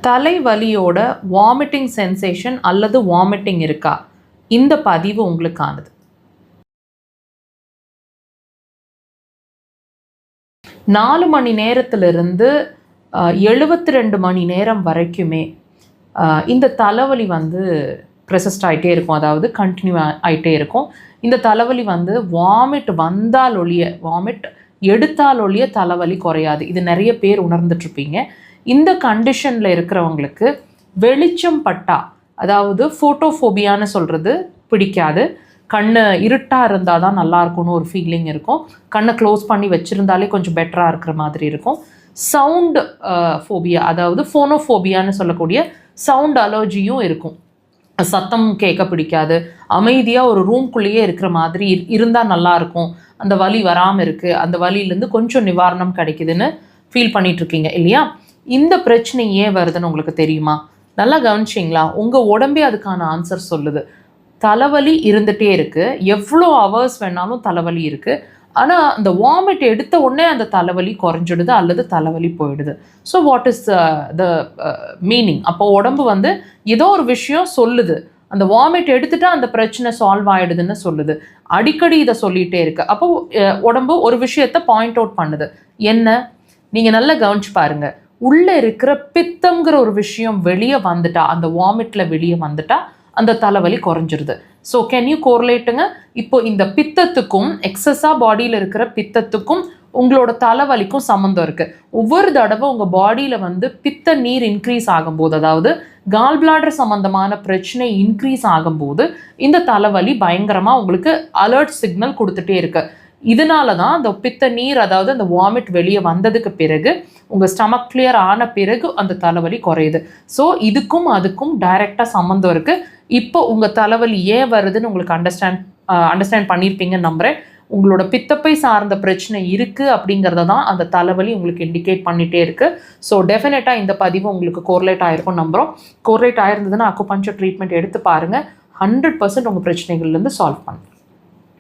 தலைவலியோட vomiting sensation அல்லது vomiting இருக்கா? இந்த பதிவு உங்களுக்கானது. நாலு மணி நேரத்திலிருந்து 72 மணி நேரம் வரைக்குமே இந்த தலைவலி ப்ரெசஸ்ட் ஆகிட்டே இருக்கும், அதாவது கண்டினியூ ஆகிட்டே இருக்கும். இந்த தலைவலி வாமிட் வந்தால் ஒழிய, வாமிட் எடுத்தால் ஒழிய தலைவலி குறையாது. இது நிறைய பேர் உணர்ந்துட்டுருப்பீங்க. இந்த கண்டிஷனில் இருக்கிறவங்களுக்கு வெளிச்சம் பட்டா, அதாவது ஃபோட்டோஃபோபியான்னு சொல்கிறது பிடிக்காது. கண்ணு இருட்டாக இருந்தால் தான் நல்லா இருக்கும்னு ஒரு ஃபீலிங் இருக்கும். கண்ணை க்ளோஸ் பண்ணி வச்சுருந்தாலே கொஞ்சம் பெட்டராக இருக்கிற மாதிரி இருக்கும். சவுண்டு ஃபோபியா, அதாவது ஃபோனோஃபோபியான்னு சொல்லக்கூடிய சவுண்ட் அலர்ஜியும் இருக்கும். சத்தம் கேட்க பிடிக்காது, அமைதியாக ஒரு ரூம்குள்ளேயே இருக்கிற மாதிரி இருந்தால் நல்லாயிருக்கும், அந்த வலி வராமல் இருக்குது, அந்த வலியிலேருந்து கொஞ்சம் நிவாரணம் கிடைக்குதுன்னு ஃபீல் பண்ணிகிட்ருக்கீங்க இல்லையா? இந்த பிரச்சனை ஏன் வருதுன்னு உங்களுக்கு தெரியுமா? நல்லா கவனிச்சிங்களா? உங்கள் உடம்பே அதுக்கான ஆன்சர் சொல்லுது. தலைவலி இருந்துகிட்டே இருக்குது, எவ்வளோ ஹவர்ஸ் வேணாலும் தலைவலி இருக்குது. ஆனால் அந்த வாமிட் எடுத்த உடனே அந்த தலைவலி குறைஞ்சிடுது அல்லது தலைவலி போயிடுது. So what is the meaning? அப்போ உடம்பு ஏதோ ஒரு விஷயம் சொல்லுது, அந்த வாமிட் எடுத்துட்டா அந்த பிரச்சனை சால்வ் ஆகிடுதுன்னு சொல்லுது. அடிக்கடி இதை சொல்லிகிட்டே இருக்கு. அப்போ உடம்பு ஒரு விஷயத்தை பாயிண்ட் அவுட் பண்ணுது. என்ன? நீங்கள் நல்லா கவனிச்சு பாருங்க. உள்ளே இருக்கிற பித்தம்ங்கிற ஒரு விஷயம் வெளியே வந்துட்டா, அந்த வாமிட்டில் வெளியே வந்துட்டா அந்த தலைவலி குறைஞ்சிருது. ஸோ கேன் யூ கோரிலேட்டுங்க? இப்போ இந்த பித்தத்துக்கும், எக்ஸஸாக பாடியில் இருக்கிற பித்தத்துக்கும் உங்களோட தலைவலிக்கும் சம்மந்தம் இருக்குது. ஒவ்வொரு தடவை உங்கள் பாடியில் பித்த நீர் இன்க்ரீஸ் ஆகும்போது, அதாவது கால் பிளாடர் சம்மந்தமான பிரச்சனை இன்க்ரீஸ் ஆகும்போது இந்த தலைவலி பயங்கரமாக உங்களுக்கு அலர்ட் சிக்னல் கொடுத்துட்டே இருக்கு. இதனால தான் அந்த பித்த நீர், அதாவது அந்த வாமிட் வெளியே வந்ததுக்கு பிறகு, உங்கள் ஸ்டமக் கிளியர் ஆன பிறகு அந்த தலைவலி குறையுது. ஸோ இதுக்கும் அதுக்கும் டைரெக்டாக சம்மந்தம் இருக்குது. இப்போ உங்கள் தலைவலி ஏன் வருதுன்னு உங்களுக்கு அண்டர்ஸ்டாண்ட் பண்ணியிருப்பீங்கன்னு நம்புகிறேன். உங்களோட பித்தப்பை சார்ந்த பிரச்சனை இருக்குது அப்படிங்கிறத தான் அந்த தலைவலி உங்களுக்கு இண்டிகேட் பண்ணிகிட்டே இருக்குது. ஸோ டெஃபினட்டாக இந்த பதிவு உங்களுக்கு கோரிலேட் ஆகிருக்கும் நம்புகிறோம். கோரிலேட் ஆகிருந்ததுன்னா அக்குபஞ்சர் ட்ரீட்மெண்ட் எடுத்து பாருங்கள். 100% உங்கள் பிரச்சனைகள்லேருந்து சால்வ் பண்ணுங்க.